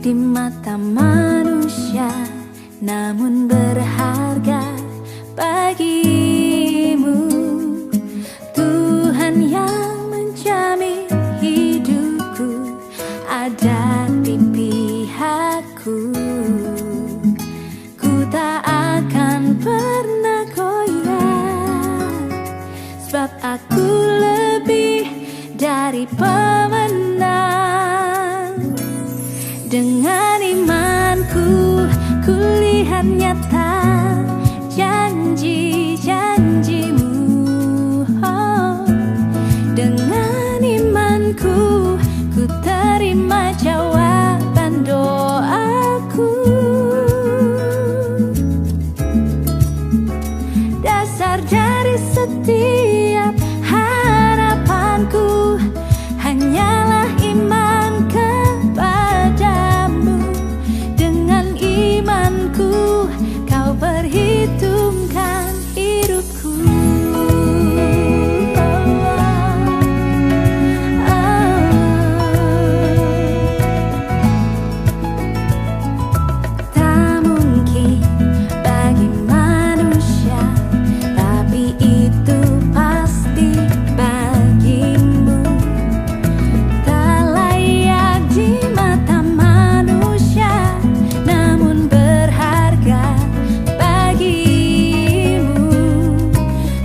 di mata manusia, namun berharga bagimu. Tuhan yang menjamin hidupku ada di pihakku. Ku tak akan pernah goyah, sebab aku lebih dari pemenang. Dengan imanku ku lihat nyata janji-janjimu. Oh, dengan imanku ku terima jawaban doaku. Dasar dari setiap harapanku hanyalah iman kepadamu. Dengan imanku kau perhitungkan hidupku. Tak mungkin bagi manusia, tapi itu pasti bagimu. Tak layak di mata manusia, namun berharga bagimu.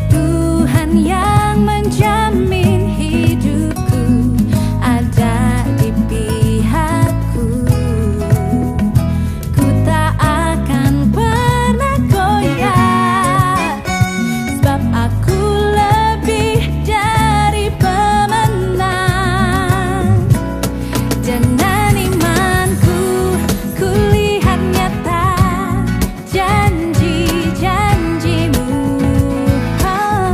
Tuhan yang menjamin hidupku ada di pihakku. Ku tak akan pernah goyah, sebab aku lebih dari pemenang. Dengan imanku ku lihat nyata janji-janjimu. Oh,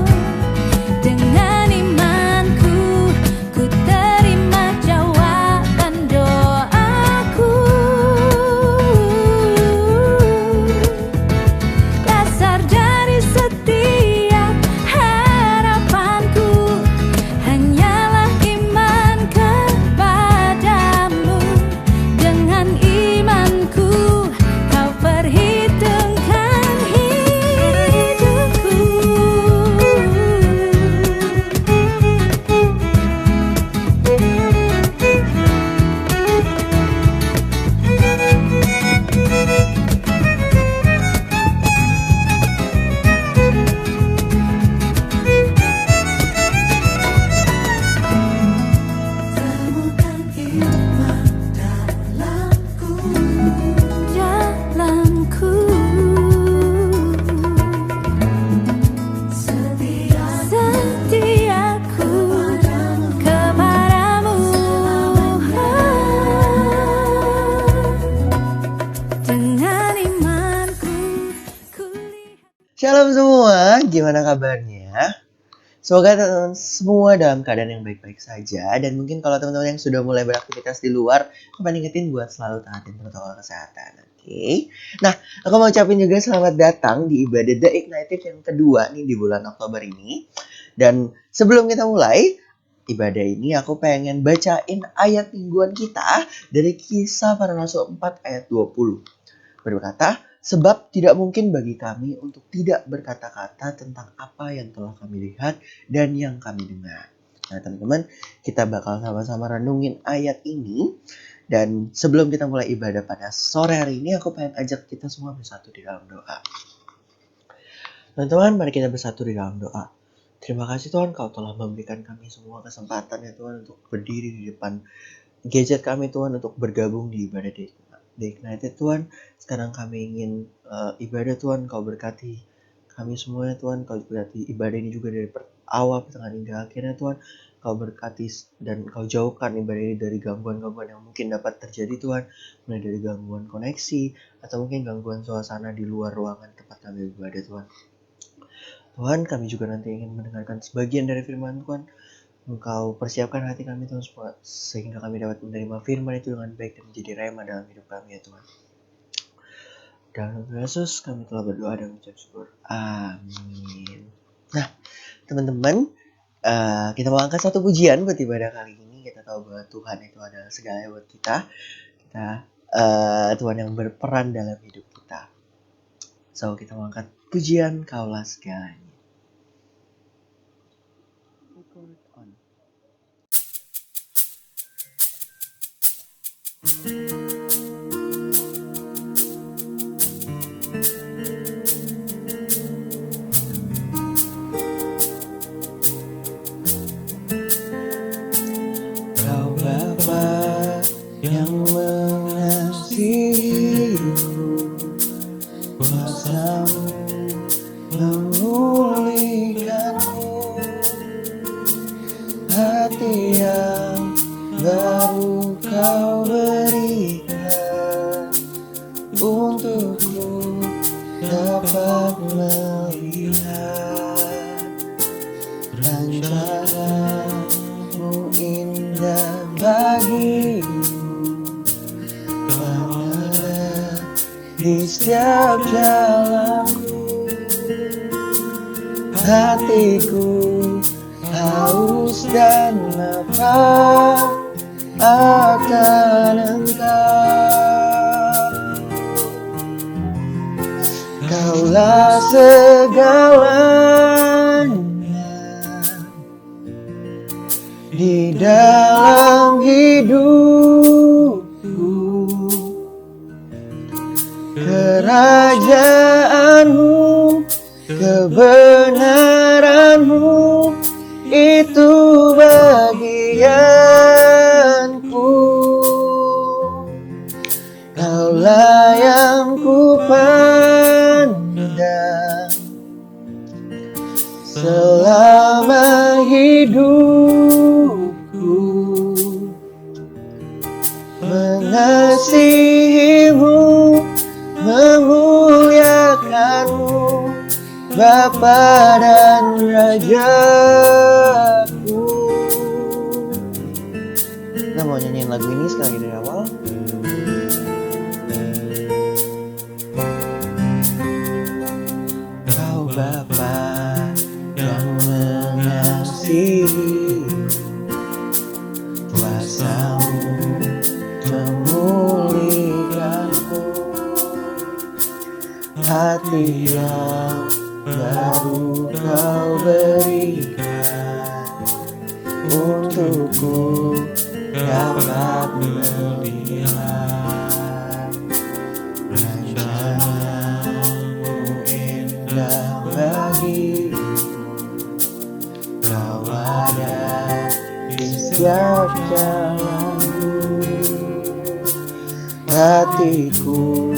dengan imanku ku terima jawaban doaku. Dasar dari setiap harapanku hanyalah iman kepadamu. Dengan imanku kau perhitungkan hidupku. Temukan iman dalamku. Setiaku kepadamu. Dengan imanku ku lihat. Shalom semua, gimana kabarnya? Semoga teman-teman semua dalam keadaan yang baik-baik saja. Dan mungkin kalau teman-teman yang sudah mulai beraktivitas di luar, aku pengen ingetin buat selalu taatin protokol kesehatan, oke? Nah, aku mau ucapin juga selamat datang di ibadah The Ignited yang kedua nih di bulan Oktober ini. Dan sebelum kita mulai ibadah ini, aku pengen bacain ayat mingguan kita dari Kisah Para Rasul 4 ayat 20. Berkata, sebab tidak mungkin bagi kami untuk tidak berkata-kata tentang apa yang telah kami lihat dan yang kami dengar. Nah teman-teman, kita bakal sama-sama renungin ayat ini. Dan sebelum kita mulai ibadah pada sore hari ini, aku pengen ajak kita semua bersatu di dalam doa. Teman-teman, mari kita bersatu di dalam doa. Terima kasih Tuhan, Kau telah memberikan kami semua kesempatan ya Tuhan untuk berdiri di depan gadget kami Tuhan, untuk bergabung di ibadah The Ignited Tuhan. Sekarang kami ingin ibadah Tuhan, Kau berkati kami semuanya Tuhan. Kau berkati ibadah ini juga dari awal, pertengahan hingga akhirnya Tuhan. Kau berkati dan Kau jauhkan ibadah ini dari gangguan-gangguan yang mungkin dapat terjadi Tuhan. Mulai dari gangguan koneksi atau mungkin gangguan suasana di luar ruangan tempat kami beribadah Tuhan. Tuhan, kami juga nanti ingin mendengarkan sebagian dari firman Tuhan. Engkau persiapkan hati kami Tuhan, sehingga kami dapat menerima firman itu dengan baik dan menjadi rema dalam hidup kami ya Tuhan. Dalam nama Yesus kami telah berdoa dan mengucap syukur. Amin. Nah teman-teman, kita mau angkat satu pujian buat ibadah kali ini. Kita tahu bahwa Tuhan itu adalah segalanya buat kita. Kita Tuhan yang berperan dalam hidup kita. So kita mengangkat pujian Kaulah segalanya. Record on. Kau Bapa yang mengasihiku, kuasa-Mu memulihkanku, hati yang baru Kau berikan, untukku dapat melihat rencana-Mu indah bagiku, karena di setiap jalanku hatiku haus dan lapar akan Engkau. Kaulah segalanya di dalam hidupku, kerajaan-Mu, kebenaran-Mu itu bagianku. Kaulah yang ku pandang selama hidupku, mengasihi-Mu, memuliakan-Mu, Bapa dan Rajaku. Kita mau nyanyiin lagu ini sekali dari awal. Kau Bapa yang mengasihi, kuasa-Mu memulihkanku, hati yang baru Kau berikan, untukku dapat melihat rencana-Mu indah bagiku. Kau ada di setiap jalanku, hatiku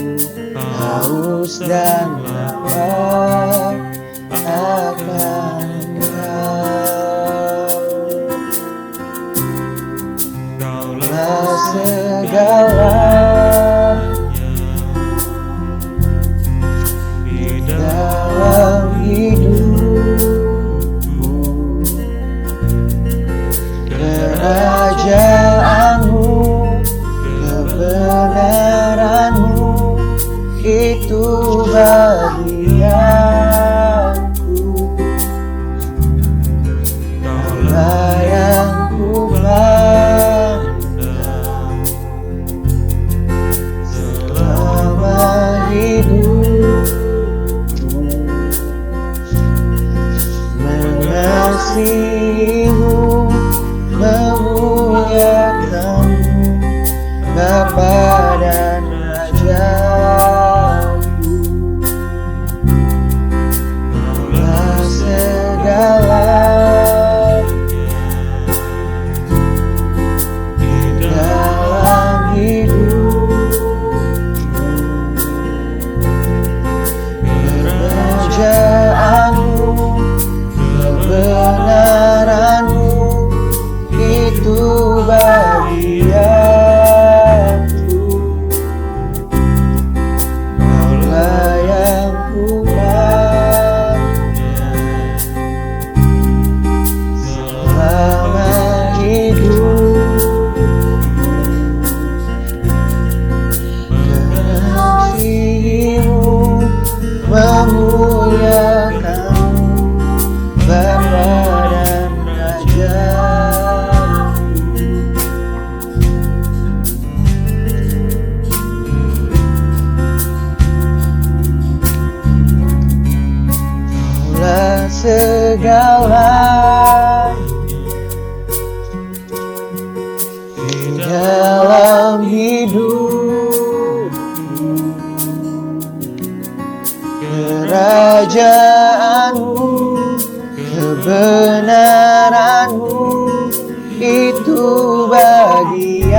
haus dan lapar akan Engkau. Kaulah segalanya di dalam hidupku, kerajaan-Mu, kebenaran-Mu itu bagianku. Kaulah yang ku pandang di dalam hidup kerajaanmu, kebenaranmu itu bagianku.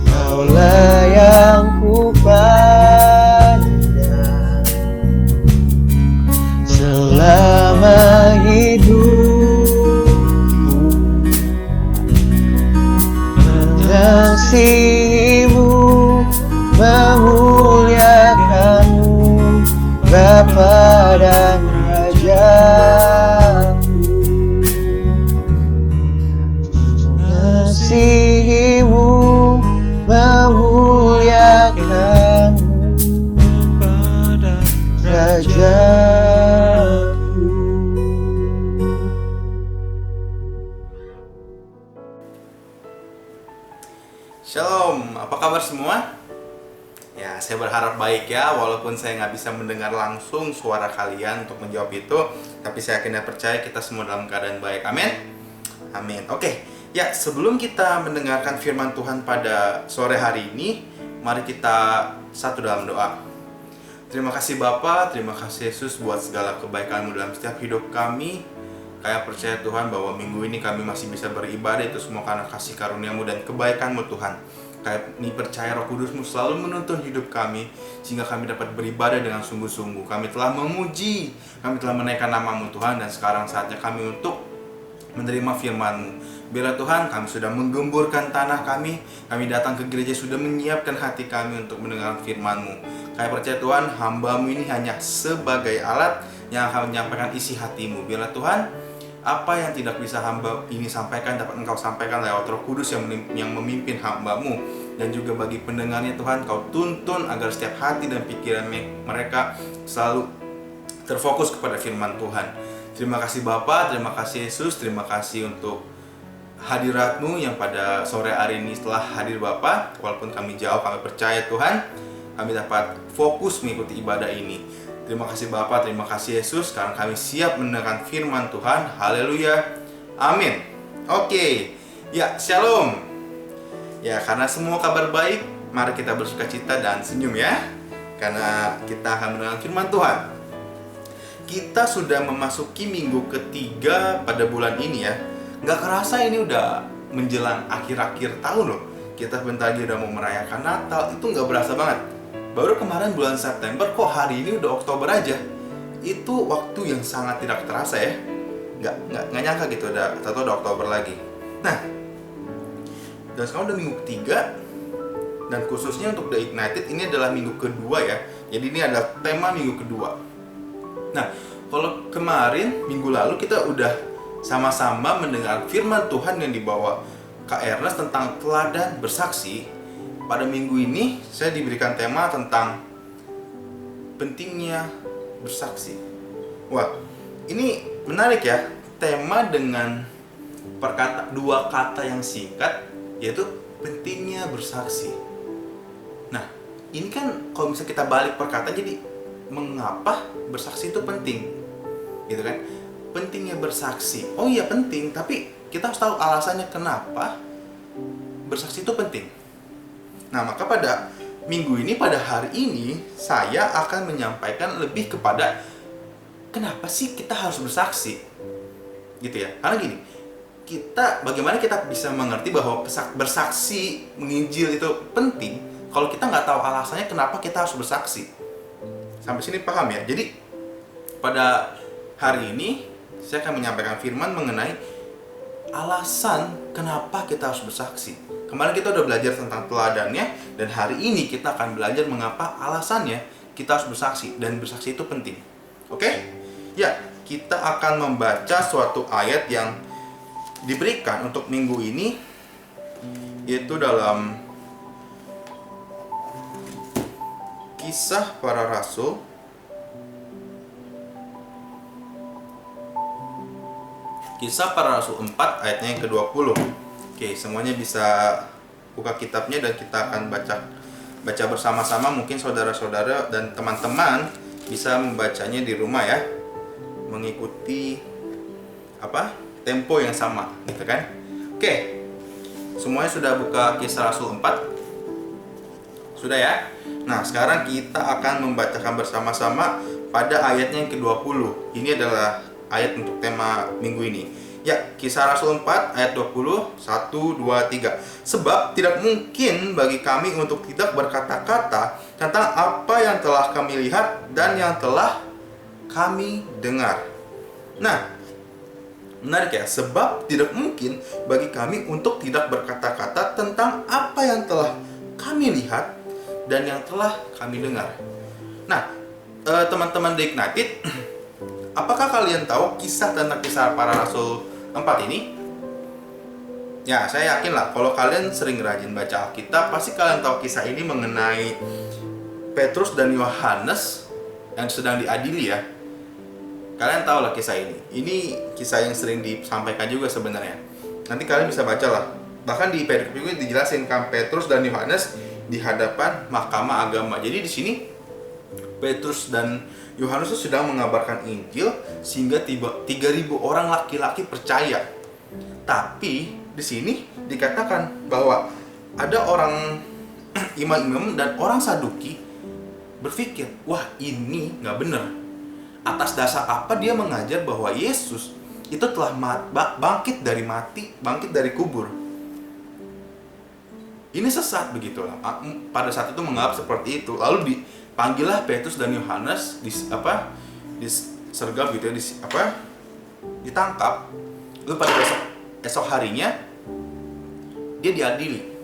Kaulah yang ku pandang selama hidupku, mengasihimu, memuliakanmu, Bapa dan Rajaku. Mengasihimu, memuliakanmu, Rajaku. Shalom, apa kabar semua? Ya, saya berharap baik ya, walaupun saya nggak bisa mendengar langsung suara kalian untuk menjawab itu, tapi saya yakin dan percaya kita semua dalam keadaan baik. Amin? Amin. Oke, ya sebelum kita mendengarkan firman Tuhan pada sore hari ini, mari kita satu dalam doa. Terima kasih Bapa, terima kasih Yesus buat segala kebaikan-Mu dalam setiap hidup kami. Kami percaya Tuhan bahwa minggu ini kami masih bisa beribadah, itu semua karena kasih karunia-Mu dan kebaikan-Mu Tuhan. Kami percaya Roh Kudus-Mu selalu menuntun hidup kami, sehingga kami dapat beribadah dengan sungguh-sungguh. Kami telah memuji, kami telah menaikkan nama-Mu Tuhan, dan sekarang saatnya kami untuk menerima firman-Mu. Biarlah Tuhan, kami sudah menggemburkan tanah kami datang ke gereja sudah menyiapkan hati kami untuk mendengar firman-Mu. Kami percaya Tuhan, hamba-Mu ini hanya sebagai alat yang akan menyampaikan isi hati-Mu. Biarlah Tuhan, apa yang tidak bisa hamba ini sampaikan dapat Engkau sampaikan lewat Roh Kudus yang memimpin hamba-Mu. Dan juga bagi pendengarnya Tuhan, Kau tuntun agar setiap hati dan pikiran mereka selalu terfokus kepada firman Tuhan. Terima kasih Bapa, terima kasih Yesus, terima kasih untuk hadirat-Mu yang pada sore hari ini setelah hadir Bapa. Walaupun kami jauh, kami percaya Tuhan, kami dapat fokus mengikuti ibadah ini. Terima kasih Bapa, terima kasih Yesus. Sekarang kami siap mendengarkan firman Tuhan. Haleluya. Amin. Oke. Ya, shalom. Ya, karena semua kabar baik, mari kita bersukacita dan senyum ya. Karena kita akan mendengarkan firman Tuhan. Kita sudah memasuki minggu ketiga pada bulan ini ya. Nggak kerasa ini udah menjelang akhir-akhir tahun loh. Kita bentar lagi udah mau merayakan Natal, itu nggak berasa banget. Baru kemarin bulan September, kok hari ini udah Oktober aja. Itu waktu yang sangat tidak terasa ya. Nggak nyangka gitu, udah Oktober lagi. Nah, dan sekarang udah minggu ketiga. Dan khususnya untuk The Ignited, ini adalah minggu kedua ya. Jadi ini adalah tema minggu kedua. Nah, kalau kemarin, minggu lalu kita udah sama-sama mendengar firman Tuhan yang dibawa Kak Ernest tentang teladan bersaksi. Pada minggu ini saya diberikan tema tentang pentingnya bersaksi. Wah, ini menarik ya. Tema dengan dua kata yang singkat, yaitu pentingnya bersaksi. Nah, ini kan kalau misalnya kita balik perkataan, jadi mengapa bersaksi itu penting? Gitu kan? Pentingnya bersaksi. Oh iya penting, tapi kita harus tahu alasannya kenapa bersaksi itu penting. Nah, maka pada minggu ini, pada hari ini, saya akan menyampaikan lebih kepada kenapa sih kita harus bersaksi, gitu ya. Karena gini, bagaimana kita bisa mengerti bahwa bersaksi menginjil itu penting kalau kita nggak tahu alasannya kenapa kita harus bersaksi. Sampai sini paham ya? Jadi pada hari ini saya akan menyampaikan firman mengenai alasan kenapa kita harus bersaksi. Kemarin kita udah belajar tentang teladannya, dan hari ini kita akan belajar mengapa alasannya kita harus bersaksi, dan bersaksi itu penting. Oke? Ya, kita akan membaca suatu ayat yang diberikan untuk minggu ini, yaitu dalam Kisah Para Rasul Kisah Para Rasul 4 ayatnya yang ke-20. Oke, semuanya bisa buka kitabnya dan kita akan baca bersama-sama. Mungkin saudara-saudara dan teman-teman bisa membacanya di rumah ya, mengikuti tempo yang sama gitu kan. Oke, semuanya sudah buka Kisah Rasul 4? Sudah ya? Nah, sekarang kita akan membacakan bersama-sama pada ayatnya yang ke-20. Ini adalah ayat untuk tema minggu ini. Ya, Kisah Rasul 4 ayat 20, 1, 2, 3. Sebab tidak mungkin bagi kami untuk tidak berkata-kata tentang apa yang telah kami lihat dan yang telah kami dengar. Nah, menarik ya, sebab tidak mungkin bagi kami untuk tidak berkata-kata tentang apa yang telah kami lihat dan yang telah kami dengar. Nah, teman-teman The Ignited, apakah kalian tahu kisah tentang kisah para rasul 4 ini? Ya, saya yakin lah kalau kalian sering rajin baca Alkitab, pasti kalian tahu kisah ini mengenai Petrus dan Yohanes yang sedang diadili ya. Kalian tahu lah kisah ini. Ini kisah yang sering disampaikan juga sebenarnya. Nanti kalian bisa baca lah. Bahkan di perikop juga dijelasin kan Petrus dan Yohanes di hadapan mahkamah agama. Jadi di sini Petrus dan Yohanes itu sedang mengabarkan Injil sehingga 3.000 orang laki-laki percaya. Tapi di sini dikatakan bahwa ada orang imam-imam dan orang Saduki berpikir, wah ini nggak benar. Atas dasar apa dia mengajar bahwa Yesus itu telah bangkit dari mati, bangkit dari kubur? Ini sesat begitulah. Pada saat itu menganggap seperti itu. Lalu dipanggillah Petrus dan Yohanes disergap gitu ya, ditangkap. Lalu pada esok harinya dia diadili,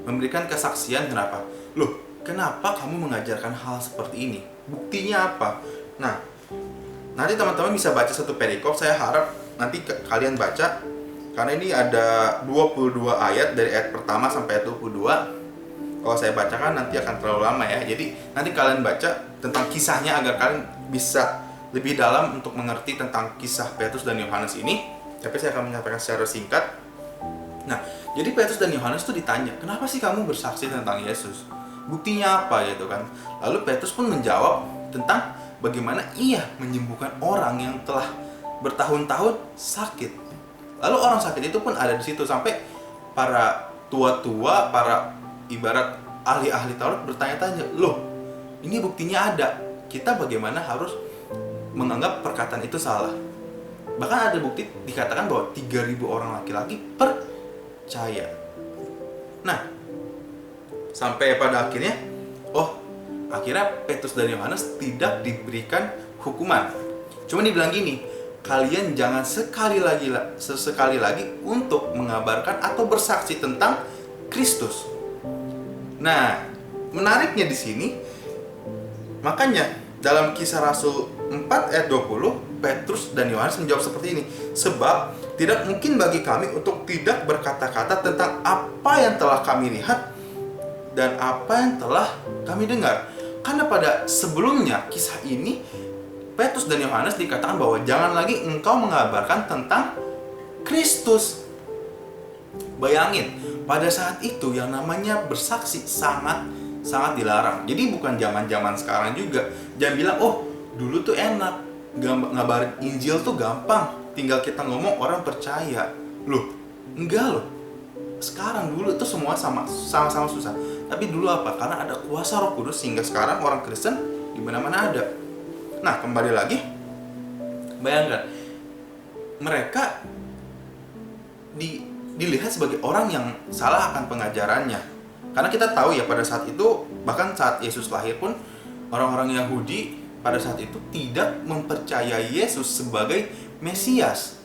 memberikan kesaksian. Kenapa? Loh, kenapa kamu mengajarkan hal seperti ini? Buktinya apa? Nah, nanti teman-teman bisa baca satu perikop. Saya harap nanti kalian baca, karena ini ada 22 ayat dari ayat pertama sampai ayat 22. Kalau saya bacakan nanti akan terlalu lama ya. Jadi nanti kalian baca tentang kisahnya agar kalian bisa lebih dalam untuk mengerti tentang kisah Petrus dan Yohanes ini. Tapi saya akan menyampaikan secara singkat. Nah, jadi Petrus dan Yohanes itu ditanya, kenapa sih kamu bersaksi tentang Yesus? Buktinya apa gitu kan? Lalu Petrus pun menjawab tentang bagaimana ia menyembuhkan orang yang telah bertahun-tahun sakit. Lalu orang sakit itu pun ada di situ, sampai para tua-tua, para ibarat ahli-ahli Taurat bertanya-tanya, loh, ini buktinya ada. Kita bagaimana harus menganggap perkataan itu salah? Bahkan ada bukti dikatakan bahwa 3.000 orang laki-laki percaya. Nah, sampai pada akhirnya, akhirnya Petrus dan Yohanes tidak diberikan hukuman. Cuma dibilang gini, kalian jangan sesekali lagi untuk mengabarkan atau bersaksi tentang Kristus. Nah, menariknya di sini, makanya dalam Kisah Rasul 4 ayat 20, Petrus dan Yohanes menjawab seperti ini. Sebab tidak mungkin bagi kami untuk tidak berkata-kata tentang apa yang telah kami lihat dan apa yang telah kami dengar. Karena pada sebelumnya kisah ini, Petrus dan Yohanes dikatakan bahwa jangan lagi engkau mengabarkan tentang Kristus. Bayangin, pada saat itu yang namanya bersaksi sangat dilarang. Jadi bukan zaman-zaman sekarang juga. Jangan bilang, dulu tuh enak, ngabarin Injil tuh gampang, tinggal kita ngomong orang percaya. Loh, enggak loh. Sekarang dulu itu semua sama-sama susah. Tapi dulu apa? Karena ada kuasa Roh Kudus sehingga sekarang orang Kristen di mana-mana ada. Nah, kembali lagi, bayangkan mereka dilihat sebagai orang yang salah akan pengajarannya. Karena kita tahu ya, pada saat itu, bahkan saat Yesus lahir pun, orang-orang Yahudi pada saat itu tidak mempercayai Yesus sebagai Mesias.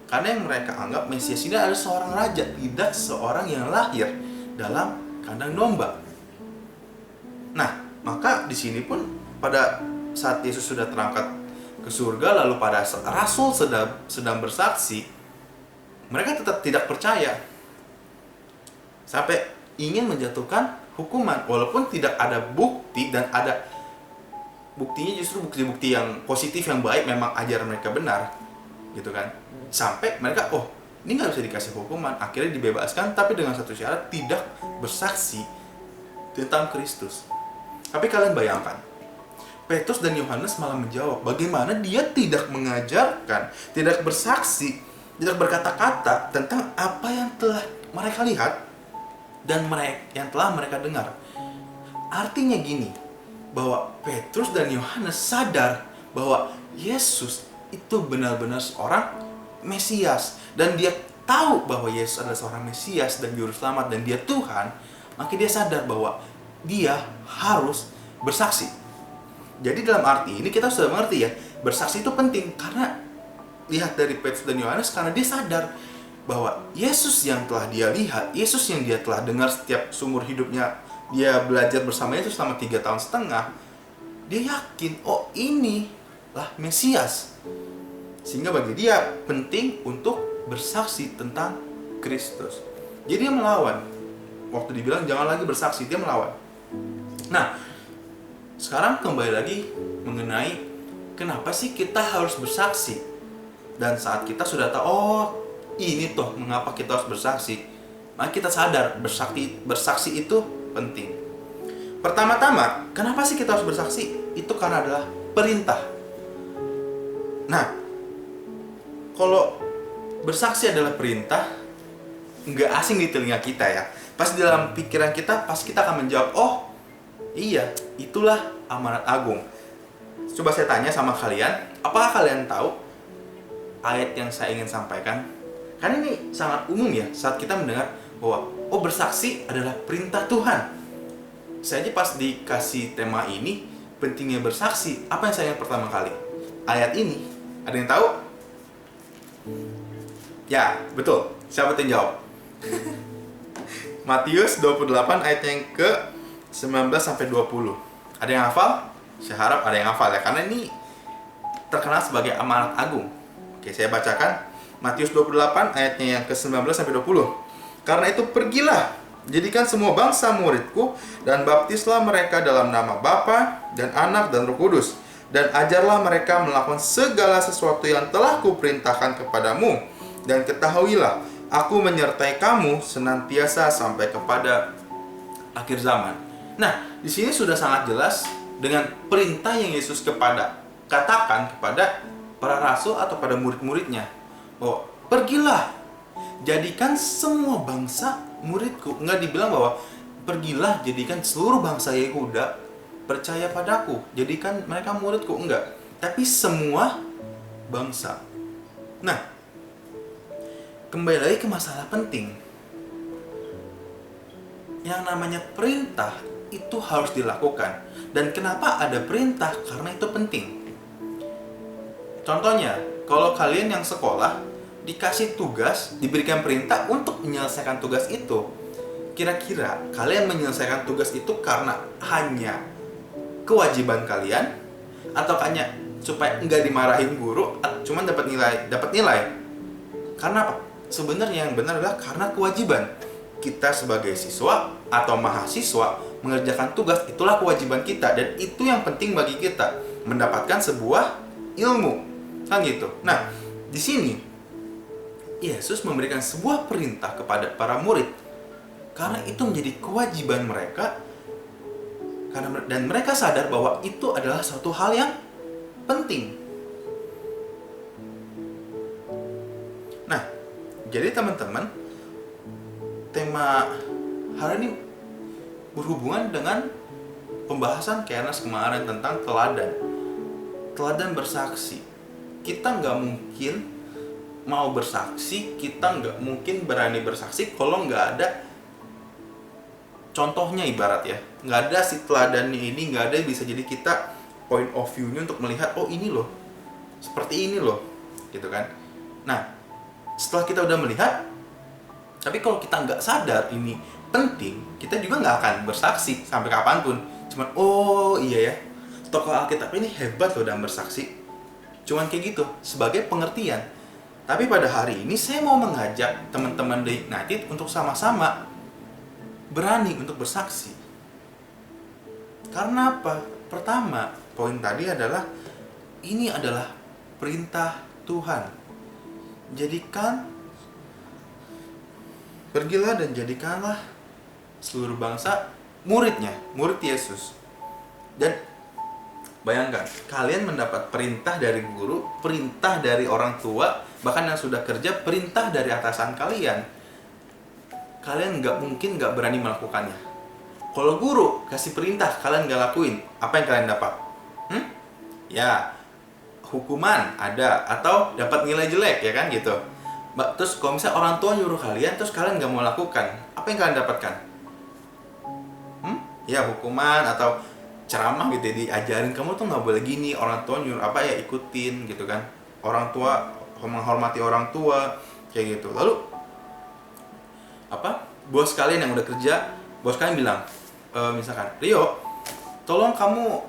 Karena yang mereka anggap Mesias ini adalah seorang raja, tidak seorang yang lahir dalam kandang domba. Nah, maka di sini pun pada saat Yesus sudah terangkat ke surga, lalu pada rasul sedang bersaksi, mereka tetap tidak percaya. Sampai ingin menjatuhkan hukuman, walaupun tidak ada bukti, dan ada buktinya justru bukti-bukti yang positif, yang baik, memang ajaran mereka benar, gitu kan. Sampai mereka, ini nggak bisa dikasih hukuman, akhirnya dibebaskan, tapi dengan satu syarat, tidak bersaksi tentang Kristus. Tapi kalian bayangkan, Petrus dan Yohanes malah menjawab, bagaimana dia tidak mengajarkan, tidak bersaksi, tidak berkata-kata tentang apa yang telah mereka lihat dan yang telah mereka dengar. Artinya gini, bahwa Petrus dan Yohanes sadar bahwa Yesus itu benar-benar seorang Mesias, dan dia tahu bahwa Yesus adalah seorang Mesias dan Juru Selamat, dan dia Tuhan. Maka dia sadar bahwa dia harus bersaksi. Jadi dalam arti ini kita sudah mengerti ya, bersaksi itu penting. Karena lihat dari Petrus dan Yohanes, karena dia sadar bahwa Yesus yang telah dia lihat, Yesus yang dia telah dengar setiap seumur hidupnya, dia belajar bersama Yesus selama 3,5 tahun. Dia yakin, oh inilah Mesias. Sehingga bagi dia penting untuk bersaksi tentang Kristus. Jadi dia melawan. Waktu dibilang jangan lagi bersaksi, dia melawan. Nah, sekarang kembali lagi mengenai kenapa sih kita harus bersaksi. Dan saat kita sudah tahu, oh ini toh mengapa kita harus bersaksi, maka kita sadar bersaksi itu penting. Pertama-tama, kenapa sih kita harus bersaksi? Itu karena adalah perintah. Nah, kalau bersaksi adalah perintah, nggak asing di telinga kita ya. Pasti dalam pikiran kita, pasti kita akan menjawab, oh iya, itulah amanat agung. Coba saya tanya sama kalian, apakah kalian tahu ayat yang saya ingin sampaikan? Karena ini sangat umum ya, saat kita mendengar bahwa oh bersaksi adalah perintah Tuhan. Saya aja pas dikasih tema ini, pentingnya bersaksi, apa yang saya ingat pertama kali? Ayat ini. Ada yang tahu? Ya, betul. Siapa yang jawab? Matius 28 ayat yang ke 19 sampai 20. Ada yang hafal? Saya harap ada yang hafal ya, karena ini terkenal sebagai amanat agung. Oke, saya bacakan Matius 28 ayatnya yang ke 19 sampai 20. Karena itu pergilah, jadikan semua bangsa muridku, dan baptislah mereka dalam nama Bapa dan Anak dan Roh Kudus, dan ajarlah mereka melakukan segala sesuatu yang telah kuperintahkan kepadamu, dan ketahuilah, aku menyertai kamu senantiasa sampai kepada akhir zaman. Nah, di sini sudah sangat jelas dengan perintah yang Yesus katakan kepada para rasul atau pada murid-muridnya, bahwa pergilah, jadikan semua bangsa muridku. Enggak dibilang bahwa pergilah, jadikan seluruh bangsa Yehuda percaya padaku, jadikan mereka muridku. Enggak, tapi semua bangsa. Nah, kembali lagi ke masalah penting. Yang namanya perintah itu harus dilakukan. Dan kenapa ada perintah? Karena itu penting. Contohnya, kalau kalian yang sekolah dikasih tugas, diberikan perintah untuk menyelesaikan tugas itu, kira-kira kalian menyelesaikan tugas itu karena hanya kewajiban kalian, atau hanya supaya nggak dimarahin guru, cuman dapat nilai? Karena apa? Sebenarnya yang benar adalah karena kewajiban. Kita sebagai siswa atau mahasiswa mengerjakan tugas, itulah kewajiban kita, dan itu yang penting bagi kita, mendapatkan sebuah ilmu, kan gitu. Nah, di sini Yesus memberikan sebuah perintah kepada para murid karena itu menjadi kewajiban mereka, dan mereka sadar bahwa itu adalah suatu hal yang penting. Nah, jadi teman-teman, tema hari ini berhubungan dengan pembahasan Kearnas kemarin tentang teladan bersaksi. Kita nggak mungkin mau bersaksi, kita nggak mungkin berani bersaksi kalau nggak ada contohnya, ibarat ya, nggak ada si teladannya ini, nggak ada yang bisa jadi kita point of view-nya untuk melihat, oh ini loh, seperti ini loh, gitu kan. Nah, setelah kita udah melihat, tapi kalau kita nggak sadar ini penting, kita juga nggak akan bersaksi sampai kapanpun. Cuman, oh iya ya, tokoh Alkitab ini hebat loh dalam bersaksi. Cuman kayak gitu, sebagai pengertian. Tapi pada hari ini saya mau mengajak teman-teman The Ignited untuk sama-sama berani untuk bersaksi. Karena apa? Pertama, poin tadi adalah ini adalah perintah Tuhan. Pergilah dan jadikanlah seluruh bangsa muridnya, murid Yesus. Dan Bayangkan, kalian mendapat perintah dari guru, perintah dari orang tua, bahkan yang sudah kerja, perintah dari atasan kalian. Kalian nggak berani melakukannya. Kalau guru kasih perintah, kalian nggak lakuin, apa yang kalian dapat? Ya, hukuman ada, atau dapat nilai jelek, ya kan gitu. Terus kalau misalnya orang tua nyuruh kalian, terus kalian nggak mau lakukan, apa yang kalian dapatkan? Ya, hukuman atau ceramah gitu ya, diajarin kamu tuh nggak boleh gini, orang tua nyuruh apa ya ikutin gitu kan, orang tua menghormati orang tua kayak gitu. Lalu apa, bos kalian yang udah kerja, bos kalian bilang misalkan, Rio, tolong kamu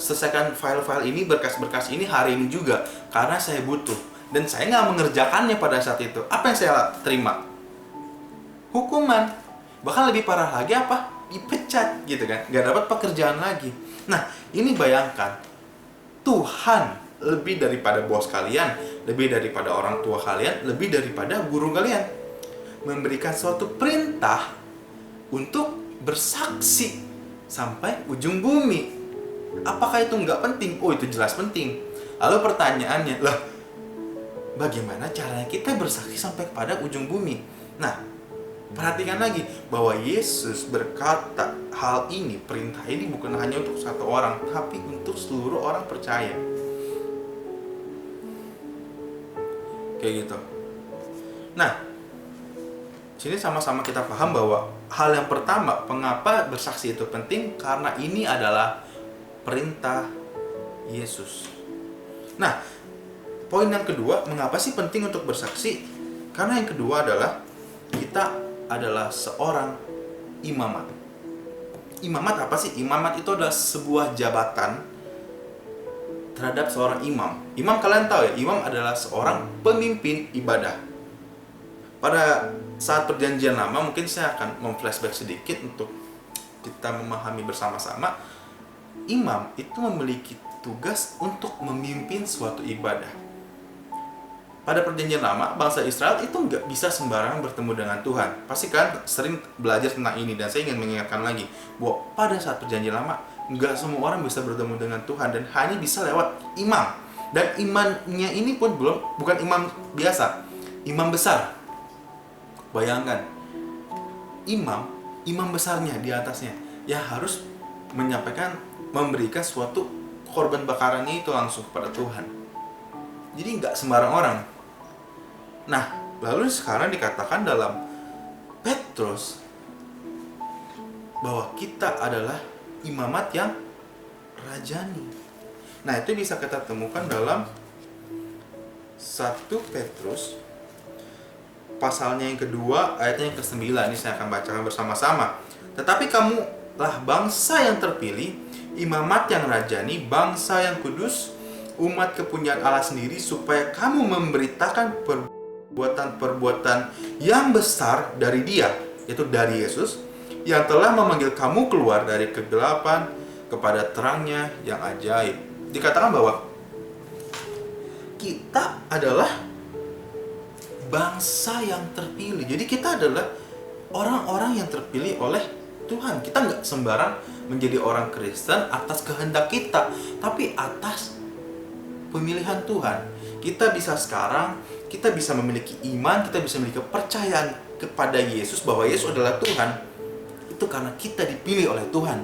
selesaikan file-file ini, berkas-berkas ini hari ini juga karena saya butuh, dan saya nggak mengerjakannya pada saat itu. Apa yang saya terima? Hukuman. Bahkan lebih parah lagi apa? Dipecat gitu kan, nggak dapat pekerjaan lagi. Nah, ini bayangkan, Tuhan lebih daripada bos kalian, lebih daripada orang tua kalian, lebih daripada guru kalian, memberikan suatu perintah untuk bersaksi sampai ujung bumi. Apakah itu nggak penting? Oh, itu jelas penting. Lalu pertanyaannya, lah, bagaimana caranya kita bersaksi sampai kepada ujung bumi? Nah, perhatikan lagi bahwa Yesus berkata hal ini, perintah ini bukan hanya untuk satu orang, tapi untuk seluruh orang percaya. Kayak gitu. Nah, sini sama-sama kita paham bahwa hal yang pertama, mengapa bersaksi itu penting? Karena ini adalah perintah Yesus. Nah, poin yang kedua, mengapa sih penting untuk bersaksi? Karena yang kedua adalah kita adalah seorang imamat. Imamat apa sih? Imamat itu adalah sebuah jabatan terhadap seorang imam. Imam, kalian tahu ya, imam adalah seorang pemimpin ibadah. Pada saat perjanjian lama, mungkin saya akan memflashback sedikit untuk kita memahami bersama-sama. Imam itu memiliki tugas untuk memimpin suatu ibadah. Pada perjanjian lama, bangsa Israel itu nggak bisa sembarangan bertemu dengan Tuhan. Pasti kan sering belajar tentang ini, dan saya ingin mengingatkan lagi bahwa pada saat perjanjian lama, nggak semua orang bisa bertemu dengan Tuhan, dan hanya bisa lewat imam. Dan imamnya ini pun bukan imam biasa, imam besar. Bayangkan, imam besarnya di atasnya, yang harus memberikan suatu korban bakarannya itu langsung kepada Tuhan. Jadi nggak sembarang orang. Nah, lalu sekarang dikatakan dalam Petrus bahwa kita adalah imamat yang rajani. Nah, itu bisa kita temukan dalam 1 Petrus pasalnya yang kedua, ayatnya yang ke-9. Ini saya akan bacakan bersama-sama. Tetapi kamulah bangsa yang terpilih, imamat yang rajani, bangsa yang kudus, umat kepunyaan Allah sendiri, supaya kamu memberitakan perbuatan-perbuatan yang besar dari Dia, yaitu dari Yesus, yang telah memanggil kamu keluar dari kegelapan kepada terangnya yang ajaib. Dikatakan bahwa kita adalah bangsa yang terpilih. Jadi kita adalah orang-orang yang terpilih oleh Tuhan. Kita nggak sembarang menjadi orang Kristen atas kehendak kita, tapi atas pemilihan Tuhan. Kita bisa memiliki iman, kita bisa memiliki kepercayaan kepada Yesus bahwa Yesus adalah Tuhan. Itu karena kita dipilih oleh Tuhan.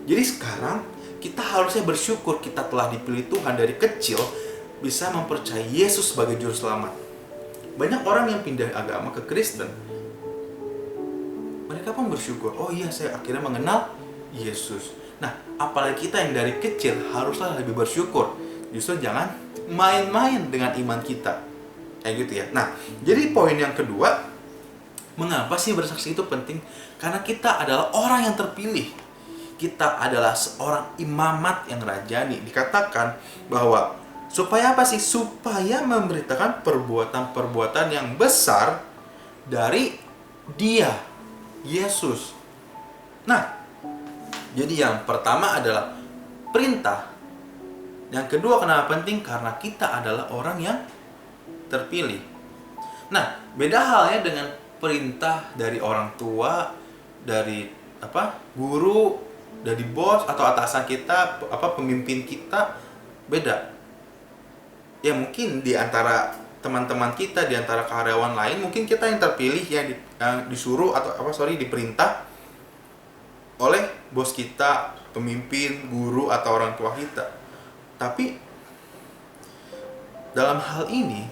Jadi sekarang kita harusnya bersyukur kita telah dipilih Tuhan dari kecil, bisa mempercayai Yesus sebagai juru selamat. Banyak orang yang pindah agama ke Kristen, mereka pun bersyukur, oh iya, saya akhirnya mengenal Yesus. Nah, apalagi kita yang dari kecil haruslah lebih bersyukur. Justru jangan main-main dengan iman kita. Kayak gitu ya. Nah, jadi poin yang kedua, mengapa sih bersaksi itu penting? Karena kita adalah orang yang terpilih. Kita adalah seorang imamat yang rajani. Dikatakan bahwa supaya apa sih? Supaya memberitakan perbuatan-perbuatan yang besar dari Dia, Yesus. Nah, jadi yang pertama adalah perintah. Yang kedua, kenapa penting? Karena kita adalah orang yang terpilih. Nah, beda halnya dengan perintah dari orang tua, dari guru, dari bos atau atasan kita, pemimpin kita beda. Ya mungkin di antara teman-teman kita, di antara karyawan lain, mungkin kita yang terpilih yang disuruh atau diperintah oleh bos kita, pemimpin, guru atau orang tua kita. Tapi dalam hal ini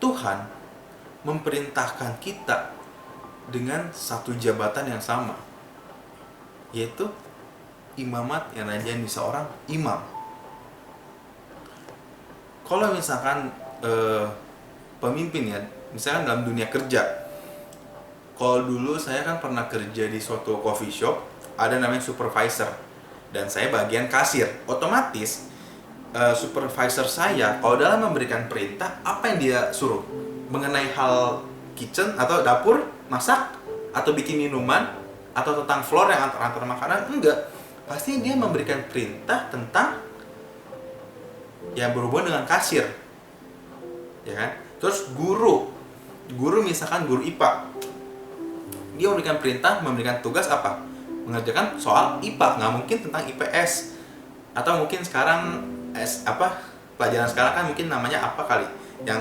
Tuhan memperintahkan kita dengan satu jabatan yang sama, yaitu imamat yang rajani, seorang imam. Kalau misalkan pemimpin ya, misalkan dalam dunia kerja, kalau dulu saya kan pernah kerja di suatu coffee shop, ada namanya supervisor, dan saya bagian kasir. Otomatis supervisor saya kalau dalam memberikan perintah, apa yang dia suruh mengenai hal kitchen atau dapur, masak atau bikin minuman atau tentang floor yang antar makanan, enggak. Pasti dia memberikan perintah tentang yang berhubungan dengan kasir, ya kan? Terus guru misalkan guru IPA, dia memberikan perintah, memberikan tugas apa? Mengerjakan soal IPA, nggak mungkin tentang IPS. Atau mungkin sekarang pelajaran sekarang kan mungkin namanya apa kali, yang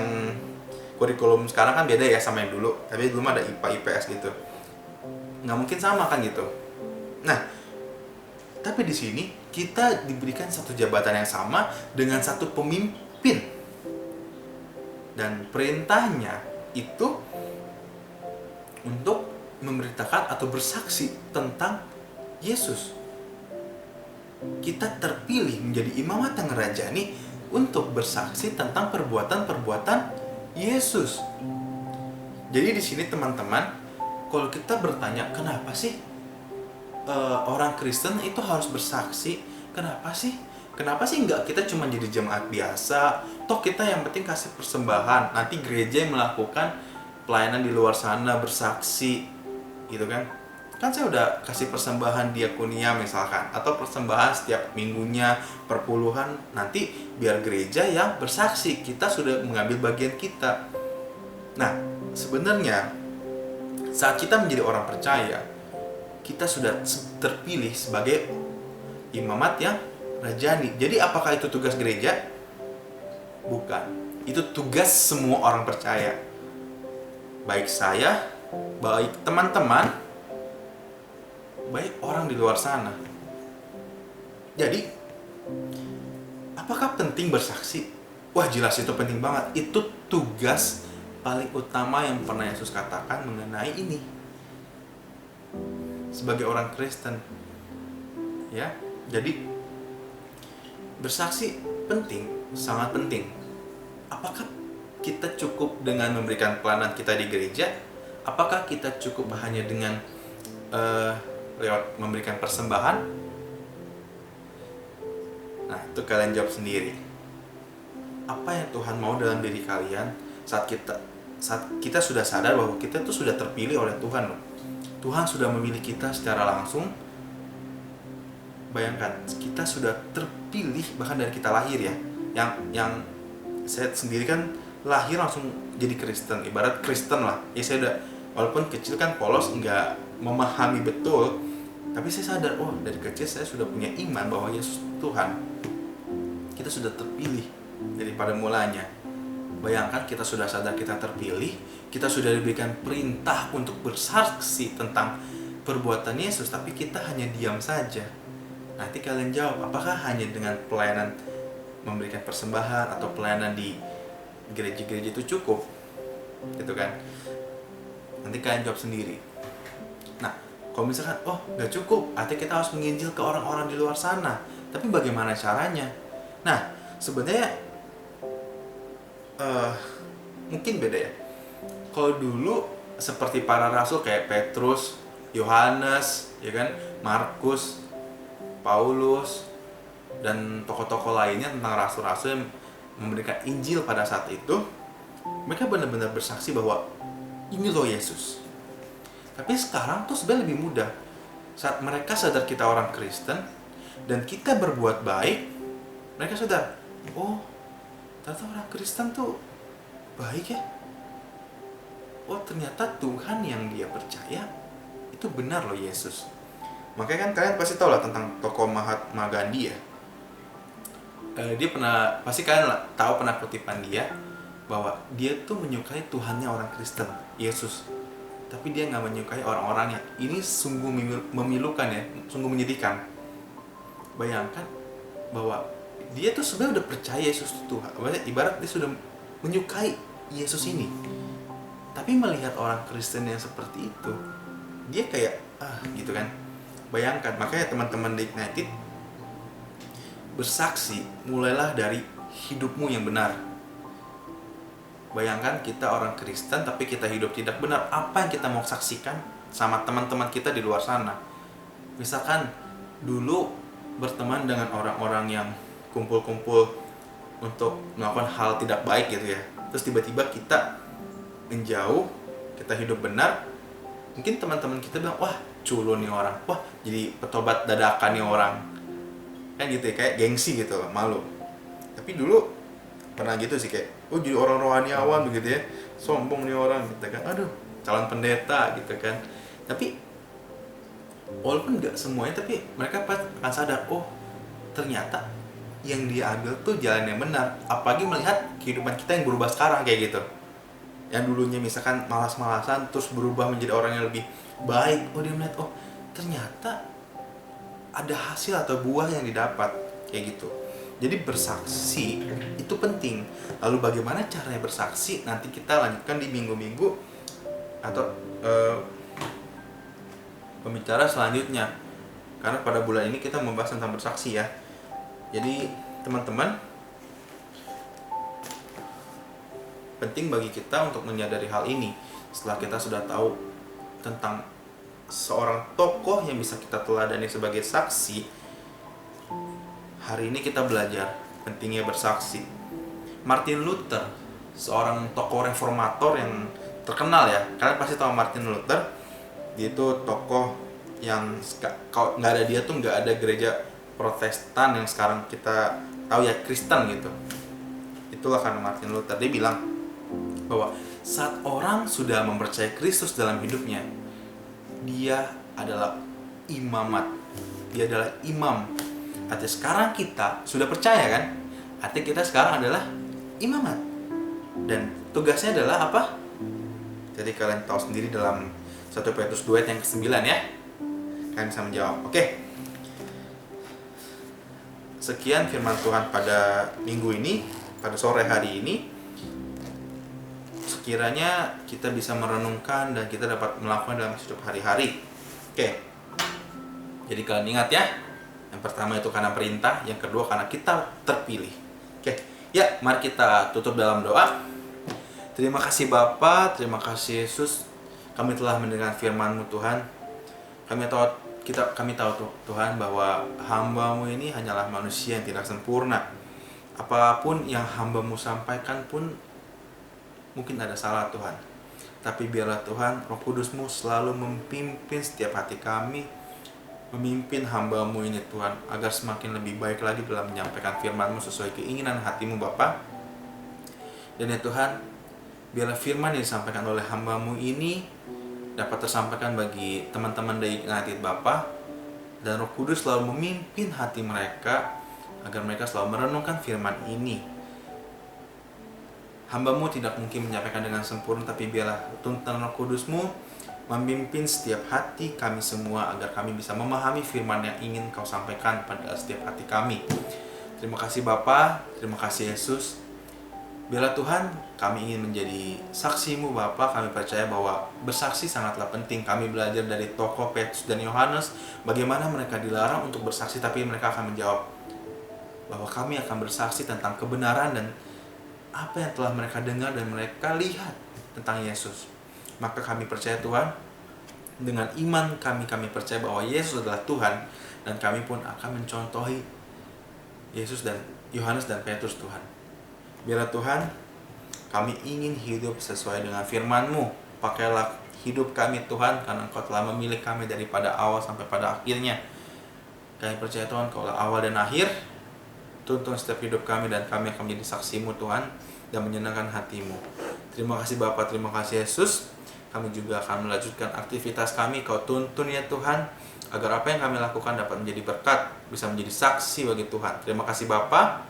kurikulum sekarang kan beda ya sama yang dulu, tapi dulu ada IPA IPS gitu, nggak mungkin sama kan gitu. Nah, tapi di sini kita diberikan satu jabatan yang sama dengan satu pemimpin, dan perintahnya itu untuk memberitakan atau bersaksi tentang Yesus. Kita terpilih menjadi imamat yang rajani untuk bersaksi tentang perbuatan-perbuatan Yesus. Jadi di sini teman-teman, kalau kita bertanya kenapa sih orang Kristen itu harus bersaksi? Kenapa sih? Kenapa sih enggak kita cuma jadi jemaat biasa? Toh kita yang penting kasih persembahan. Nanti gereja yang melakukan pelayanan di luar sana bersaksi, gitu kan? Kan saya udah kasih persembahan diakonia misalkan, atau persembahan setiap minggunya perpuluhan, nanti biar gereja yang bersaksi kita sudah mengambil bagian kita. Nah, sebenarnya saat kita menjadi orang percaya, kita sudah terpilih sebagai imamat yang rajani. Jadi apakah itu tugas gereja? Bukan. Itu tugas semua orang percaya. Baik saya, baik teman-teman, baik orang di luar sana. Jadi, apakah penting bersaksi? Wah, jelas itu penting banget. Itu tugas paling utama yang pernah Yesus katakan mengenai ini. Sebagai orang Kristen, ya. Jadi bersaksi penting, sangat penting. Apakah kita cukup dengan memberikan pelayanan kita di gereja? Apakah kita cukup hanya dengan lewat memberikan persembahan? Nah, itu kalian jawab sendiri. Apa yang Tuhan mau dalam diri kalian saat kita sudah sadar bahwa kita itu sudah terpilih oleh Tuhan loh. Tuhan sudah memilih kita secara langsung. Bayangkan, kita sudah terpilih bahkan dari kita lahir ya. Yang saya sendiri kan lahir langsung jadi Kristen, ibarat Kristen lah. Ya saya udah, walaupun kecil kan polos nggak memahami betul, tapi saya sadar, oh dari kecil saya sudah punya iman bahwa Yesus Tuhan. Kita sudah terpilih daripada mulanya. Bayangkan, kita sudah sadar kita terpilih, kita sudah diberikan perintah untuk bersaksi tentang perbuatan Yesus, tapi kita hanya diam saja. Nanti kalian jawab, apakah hanya dengan pelayanan memberikan persembahan atau pelayanan di gereja-gereja itu cukup? Gitu kan? Nanti kalian jawab sendiri. Nah, kalau misalkan, oh gak cukup, artinya kita harus menginjil ke orang-orang di luar sana. Tapi bagaimana caranya? Nah, sebenarnya mungkin beda ya. Kalau dulu seperti para rasul kayak Petrus, Yohanes, ya kan, Markus, Paulus, dan tokoh-tokoh lainnya tentang rasul-rasul yang memberikan Injil pada saat itu, mereka benar-benar bersaksi bahwa ini loh Yesus. Tapi sekarang tuh sebenarnya lebih mudah. Saat mereka sadar kita orang Kristen dan kita berbuat baik, mereka sadar, oh ternyata orang Kristen tuh baik ya. Oh ternyata Tuhan yang dia percaya itu benar loh Yesus. Makanya kan kalian pasti tahu lah tentang tokoh Mahatma Gandhi ya. Dia pasti kalian tahu pernah kutipan dia bahwa dia tuh menyukai Tuhannya orang Kristen, Yesus, tapi dia nggak menyukai orang-orangnya. Ini sungguh memilukan ya, sungguh menyedihkan. Bayangkan bahwa dia tuh sebenarnya udah percaya Yesus itu Tuhan, ibarat dia sudah menyukai Yesus ini, tapi melihat orang Kristen yang seperti itu, dia kayak gitu kan. Bayangkan, makanya teman-teman The Ignited, bersaksi mulailah dari hidupmu yang benar. Bayangkan kita orang Kristen tapi kita hidup tidak benar, apa yang kita mau saksikan sama teman-teman kita di luar sana? Misalkan dulu berteman dengan orang-orang yang kumpul-kumpul untuk melakukan hal tidak baik gitu ya, terus tiba-tiba kita menjauh, kita hidup benar, mungkin teman-teman kita bilang, wah culun nih orang, wah jadi petobat dadakan nih orang, kan gitu ya, kayak gengsi gitu, malu. Tapi dulu pernah gitu sih, kayak jadi orang rohaniawan begitu ya, sombong nih orang gitu kan, aduh calon pendeta gitu kan. Tapi walaupun nggak semuanya, tapi mereka akan sadar, oh ternyata yang dia ambil tuh jalan yang benar. Apalagi melihat kehidupan kita yang berubah sekarang kayak gitu, yang dulunya misalkan malas-malasan terus berubah menjadi orang yang lebih baik. Oh dia melihat, oh ternyata ada hasil atau buah yang didapat kayak gitu. Jadi bersaksi itu penting. Lalu bagaimana caranya bersaksi, nanti kita lanjutkan di minggu-minggu atau pembicara selanjutnya, karena pada bulan ini kita membahas tentang bersaksi ya. Jadi teman-teman, penting bagi kita untuk menyadari hal ini. Setelah kita sudah tahu tentang seorang tokoh yang bisa kita teladani sebagai saksi, hari ini kita belajar pentingnya bersaksi. Martin Luther, seorang tokoh reformator yang terkenal ya. Kalian pasti tahu Martin Luther. Dia itu tokoh yang kalau nggak ada dia tuh nggak ada gereja Protestan yang sekarang kita tahu ya, Kristen gitu. Itulah karena Martin Luther. Dia bilang bahwa saat orang sudah mempercayai Kristus dalam hidupnya, dia adalah imamat, dia adalah imam. Artinya sekarang kita sudah percaya kan, artinya kita sekarang adalah imamat, dan tugasnya adalah apa? Jadi kalian tahu sendiri dalam 1 Petrus 2 ayat yang ke-9 ya, kalian bisa menjawab. Oke, sekian firman Tuhan pada minggu ini, pada sore hari ini. Sekiranya kita bisa merenungkan dan kita dapat melakukan dalam hidup hari-hari. Oke, jadi kalian ingat ya, yang pertama itu karena perintah, yang kedua karena kita terpilih. Oke, ya mari kita tutup dalam doa. Terima kasih Bapa, terima kasih Yesus, kami telah mendengar firman-Mu Tuhan. Kami tahu Tuhan bahwa hamba-Mu ini hanyalah manusia yang tidak sempurna. Apapun yang hamba-Mu sampaikan pun mungkin ada salah Tuhan, tapi biarlah Tuhan Roh Kudus-Mu selalu memimpin setiap hati kami, memimpin hamba-Mu ini Tuhan, agar semakin lebih baik lagi dalam menyampaikan firman-Mu sesuai keinginan hati-Mu Bapa. Dan ya Tuhan, biarlah firman yang disampaikan oleh hamba-Mu ini dapat tersampaikan bagi teman-teman dari Ignited Bapa, dan Roh Kudus selalu memimpin hati mereka agar mereka selalu merenungkan firman ini. Hamba-Mu tidak mungkin menyampaikan dengan sempurna, tapi biarlah tuntunan Roh Kudus-Mu memimpin setiap hati kami semua agar kami bisa memahami firman yang ingin Kau sampaikan pada setiap hati kami. Terima kasih Bapa, terima kasih Yesus. Biarlah Tuhan, kami ingin menjadi saksi-Mu Bapa. Kami percaya bahwa bersaksi sangatlah penting. Kami belajar dari tokoh Petrus dan Yohanes bagaimana mereka dilarang untuk bersaksi, tapi mereka akan menjawab bahwa kami akan bersaksi tentang kebenaran dan apa yang telah mereka dengar dan mereka lihat tentang Yesus. Maka kami percaya Tuhan, dengan iman kami percaya bahwa Yesus adalah Tuhan, dan kami pun akan mencontohi Yesus dan Yohanes dan Petrus Tuhan. Biarlah Tuhan, kami ingin hidup sesuai dengan firman-Mu. Pakailah hidup kami Tuhan, karena Engkau telah memilih kami daripada awal sampai pada akhirnya. Kami percaya Tuhan, Kau adalah awal dan akhir. Tuntun setiap hidup kami dan kami akan menjadi saksi-Mu Tuhan dan menyenangkan hati-Mu. Terima kasih Bapa, terima kasih Yesus. Kami juga akan melanjutkan aktivitas kami. Kau tuntun ya Tuhan, agar apa yang kami lakukan dapat menjadi berkat, bisa menjadi saksi bagi Tuhan. Terima kasih Bapa.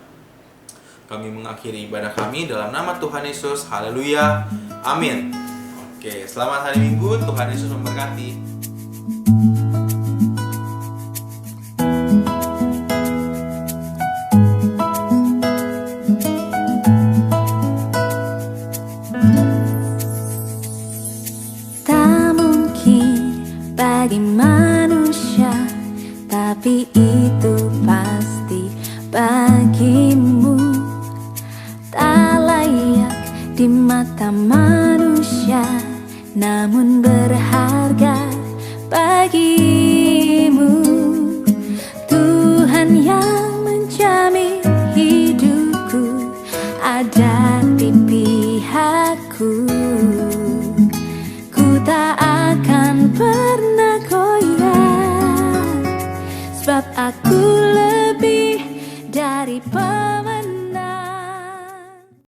Kami mengakhiri ibadah kami dalam nama Tuhan Yesus. Haleluya. Amin. Oke, selamat hari Minggu. Tuhan Yesus memberkati. Tak mungkin bagi manusia, tapi itu pasti bagimu. Tak layak di mata manusia, namun berharga bagimu. Tuhan yang menjamin hidupku ada di pihakku. Ku tak akan pernah goyah, sebab aku